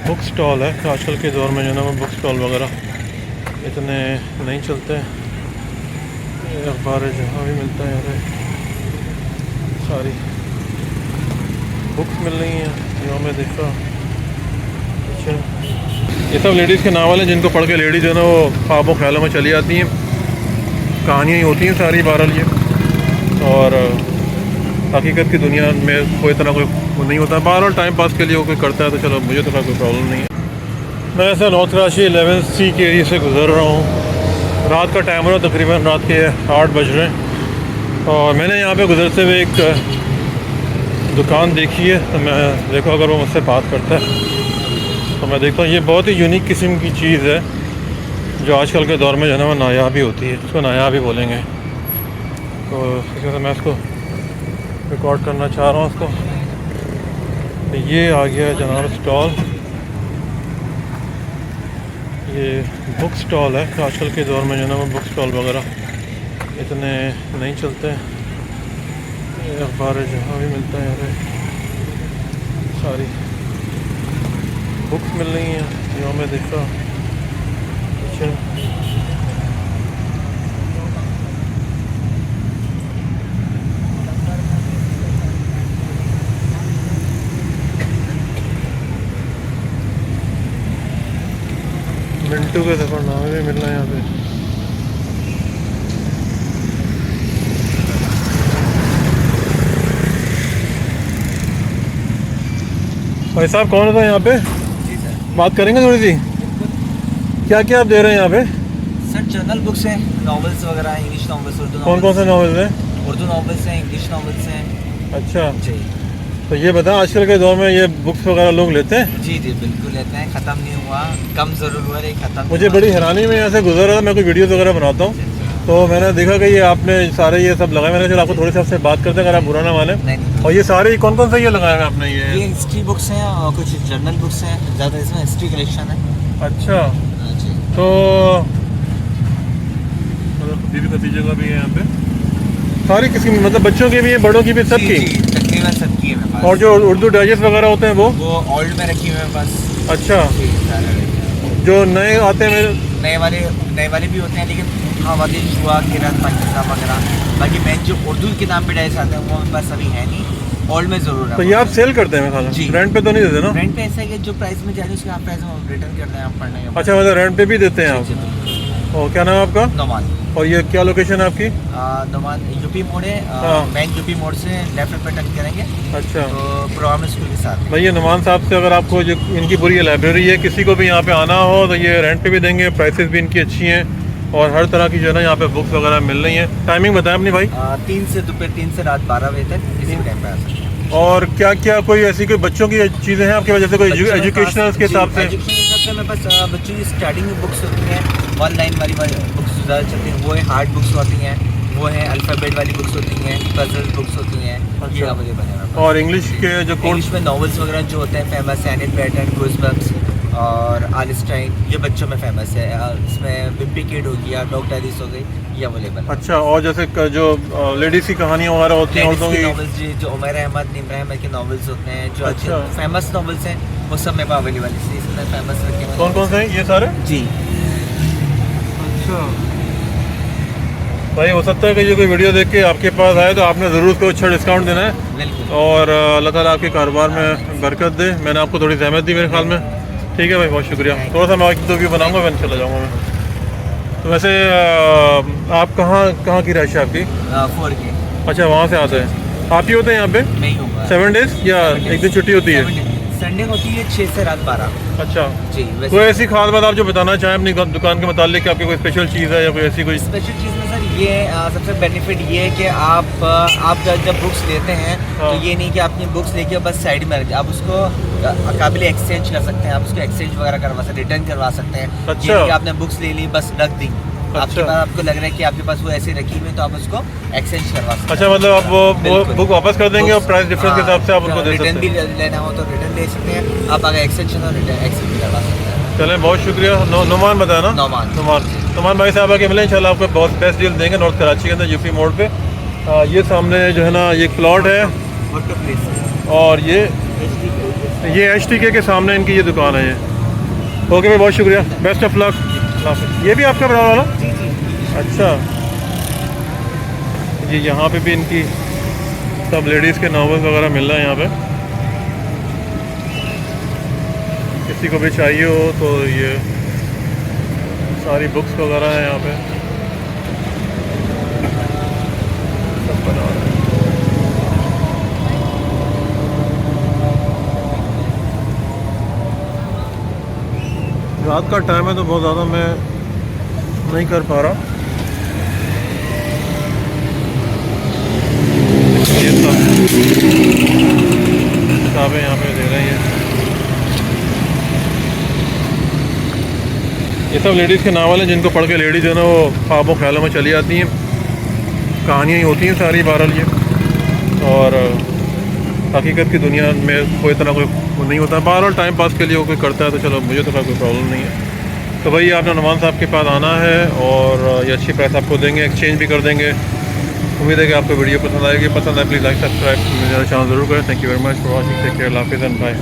Book stall है। आजकल के दौर में जो है ना वो बुक स्टॉल वगैरह इतने नहीं चलते। अखबार जहाँ भी मिलता है यार सारी बुक्स मिल रही हैं यहाँ में देखा। अच्छा ये सब लेडीज़ के नावल हैं जिनको पढ़ के लेडीज़ जो है ना वो ख्वाबों ख्यालों में चली जाती हैं। कहानियाँ ही होती हैं सारी बहरहाल ये, और हकीकत की दुनिया में कोई तरह कोई नहीं होता। बहरहाल टाइम पास के लिए वो कोई करता है तो चलो, मुझे तो कोई प्रॉब्लम नहीं है। मैं ऐसा नॉर्थ कराची 11C के एरिया से गुज़र रहा हूँ। रात का टाइम हो रहा है, तकरीबन रात के 8 बज रहे हैं, और मैंने यहाँ पे गुज़रते हुए एक दुकान देखी है। तो मैं देखो अगर वो मुझसे बात करता है तो मैं देखता हूँ ये बहुत ही यूनिक किस्म की चीज़ है जो आजकल के दौर में जो है ना वो नायाबी होती है, इसको नायाबी बोलेंगे। तो इस वजह से मैं इसको रिकॉर्ड करना चाह रहा हूँ इसको। तो ये आ गया जनाब स्टॉल, ये बुक स्टॉल है। आजकल के दौर में जो है ना वो बुक स्टॉल वगैरह इतने नहीं चलते। अखबार जहाँ भी मिलता है यार सारी बुक्स मिल रही हैं यहाँ में देखा। अच्छा मिंटू के सफ़रनामे भी मिल रहे हैं यहाँ पे। भाई साहब कौन होता है यहाँ पे? जी सर, बात करेंगे थोड़ी सी। क्या क्या आप दे रहे हैं यहाँ पे? सर जर्नल बुक्स हैं, नॉवेल्स वगैरह, इंग्लिश नॉवेल्स, उर्दू कौन कौन से नॉवेल्स हैं? उर्दू नॉवेल्स हैं, इंग्लिश नॉवेल्स हैं। अच्छा जी तो ये बताएं आजकल के दौर में ये बुक्स वगैरह लोग लेते हैं? जी जी बिल्कुल लेते हैं, ख़त्म नहीं हुआ, कम ज़रूर हुआ लेकिन ख़त्म। मुझे बड़ी हैरानी में यहाँ से गुजर रहा था, मैं कोई वीडियोस वगैरह बनाता हूँ तो मैंने देखा कि ये आपने सारे ये सब लगाए। मैंने चलो आपको थोड़ी सी आपसे बात करते हैं अगर आप बुरा ना माने। नहीं और ये सारे कौन कौन से ये लगाए हैं आपने? ये हिस्ट्री बुक्स हैं और कुछ जर्नल बुक्स हैं, ज़्यादा इसमें हिस्ट्री कलेक्शन है। अच्छा जी तो बीबी खदीजा का भी है यहाँ पे, सारी किस्म, मतलब बच्चों की भी है, बड़ों की भी, सब की? तकरीबन सबकी है मेरे पास। और जो उर्दू डाइजेस्ट वगैरह होते हैं वो ओल्ड में रखी हुई है मेरे पास। अच्छा जी, सारे रखे हैं। जो नए आते हैं नए वाले भी होते हैं, लेकिन हवादिश हुआ, किरत, पाकिस्तान वगैरह। बाकी मैं जो उर्दू के नाम पे डाइजेस्ट आते हैं वो मेरे पास अभी है नहीं, ओल्ड में ज़रूर है। तो ये आप सेल करते हैं खाना? जी। रेंट पे तो नहीं देते ना? रेंट पे ऐसा है कि जो प्राइस में जाए उसके आप प्राइस में रिटर्न करते हैं आप पढ़ने के बाद। अच्छा मतलब रेंट पे भी देते हैं जी, आप? जी, और क्या नाम है आपका? नोमान। और ये क्या लोकेशन है आपकी? नोमान यूपी मोड़ है। हाँ। मेन यूपी मोड़ से लेफ्ट पे टर्न करेंगे अच्छा तो प्रोग्राम स्कूल के साथ। भाई ये नुमान साहब से अगर आपको जो इनकी पूरी लाइब्रेरी है, किसी को भी यहाँ पे आना हो तो ये रेंट पे भी देंगे, प्राइसेस भी इनकी अच्छी हैं और हर तरह की जो है ना यहाँ पे बुक्स वगैरह मिल रही हैं। टाइमिंग बताएं अपनी भाई। 3 से दोपहर 3 से रात 12 बजे तक किसी भी टाइम पे आ सकते हैं। और क्या क्या कोई ऐसी कोई बच्चों की चीज़ें हैं आपकी वजह से, कोई एजुकेशनल के हिसाब से? एजुकेशन के हिसाब से मेरे पास बच्चों की स्टार्टिंग में बुक्स होती हैं, 1 लाइन वाली बुक्स ज़्यादा चलती हैं, वो है हार्ड बुक्स होती हैं, वो है अल्फ़ाबेट वाली बुक्स होती हैं, पजल बुक्स होती हैं। अच्छा। ये अवेलेबल है मेरे पास। और इंग्लिश के जो कोर्स? इंग्लिश में नॉवेल्स वगैरह जो होते हैं फेमस है, एनिट पैटर्न, गूज़बम्प्स और आलिस्टाइन, ये बच्चों में फेमस है। इसमें विम्पी किड हो गया, डॉग डायरीज हो गई, ये अवेलेबल है। अच्छा और जैसे जो लेडीज़ की कहानियाँ वगैरह होती हैं औरतों की? नॉवेल्स जी, जो उमर अहमद, निमरा अहमद के नॉवेल्स होते हैं, जो अच्छे अच्छा। फेमस नॉवेल्स हैं वो सब मेरे पास अवेलेबल है, इसलिए इसमें फेमस रखे हुए हैं। कौन कौन से हैं ये सारे? जी अच्छा भाई हो सकता है कि ये कोई वीडियो देख के आपके पास आए तो आपने ज़रूर उसको अच्छा डिस्काउंट देना है बिल्कुल। और अल्लाह ताला आपके कारोबार में बरकत दे। मैंने आपको थोड़ी सहमत दी मेरे ख्याल में। ठीक है भाई, बहुत शुक्रिया। थोड़ा सा मैं एक दो व्यू बनाऊंगा, मैं चला जाऊंगा मैं। तो वैसे आप कहाँ की रहाइश है आपकी? 4K अच्छा वहाँ से आते हैं आप ही होते हैं यहाँ पे? मैं ही हूँ। 7 डेज़ या एक दिन छुट्टी होती है? संडे होती है 6 से रात 12। अच्छा जी कोई ऐसी खास बात आप जो बताना चाहें अपनी दुकान के मुतालिक कि आपकी कोई स्पेशल चीज़ है या कोई ऐसी कोई? स्पेशल चीज़ में सर ये सबसे बेनिफिट ये है कि आप जब बुक्स लेते हैं हाँ। तो ये नहीं कि आपने बुक्स लेके बस साइड में रख, आप उसको काबिल एक्सचेंज कर सकते हैं, आप उसको एक्सचेंज वगैरह करवा सकते हैं, रिटर्न करवा सकते हैं। अच्छा। ये नहीं कि आपने बुक्स ले ली बस रख दी, आपके अच्छा। पास आपको लग रहा है कि आपके पास वो ऐसे रखी हुई है तो आप उसको एक्सचेंज करवा सकते हैं। अच्छा मतलब आप वो बिल्कुल। बुक वापस कर देंगे और प्राइस डिफरेंस के हिसाब से आप उनको दे रिटर्न सकते भी हैं? लेना हो तो रिटर्न ले सकते हैं, आप अगर एक्सटेंशन हो रिटर्न एक्सचेंज भी करवा सकते हैं। चलें बहुत शुक्रिया। नुमान बताया ना? नुमान भाई साहब आके मिले इंशाल्लाह, आपको बहुत बेस्ट डील देंगे नॉर्थ कराची के अंदर यूपी मोड़ पे। ये सामने जो है ना ये एक प्लॉट है वर्कर प्लेस और ये ये HTK के सामने इनकी ये दुकान है ये। ओके भाई, बहुत शुक्रिया, बेस्ट ऑफ लक। ये भी आपका बड़ा वाला? जी जी। अच्छा, ये यहाँ पे भी इनकी सब लेडीज़ के नॉवेल्स वगैरह मिल रहे हैं यहाँ पे। किसी को भी चाहिए हो तो ये सारी बुक्स वगैरह हैं यहाँ पे, सब बना रहे हैं। रात का टाइम है तो बहुत ज़्यादा मैं नहीं कर पा रहा। ये सब किताबें यहाँ पे दे रहे हैं। ये सब लेडीज़ के नावल हैं जिनको पढ़ के लेडीज़ जो है ना वो ख्वाबों ख्यालों में चली जाती हैं। कहानियाँ ही होती हैं सारी बहरहाल ये, और हकीकत की दुनिया में कोई इतना कोई नहीं होता। बहरहाल टाइम पास के लिए वो कोई करता है तो चलो, मुझे तो कोई प्रॉब्लम नहीं है। तो भाई आपने नुमान साहब के पास आना है और ये अच्छी प्राइस आपको देंगे, एक्सचेंज भी कर देंगे। उम्मीद है कि आपको वीडियो पसंद आएगी। पसंद आए प्लीज़ लाइक सब्सक्राइब मेरा चैनल ज़रूर करें। Thank you very much for watching. Take care, अल्लाह हाफ़िज़ एंड बाय।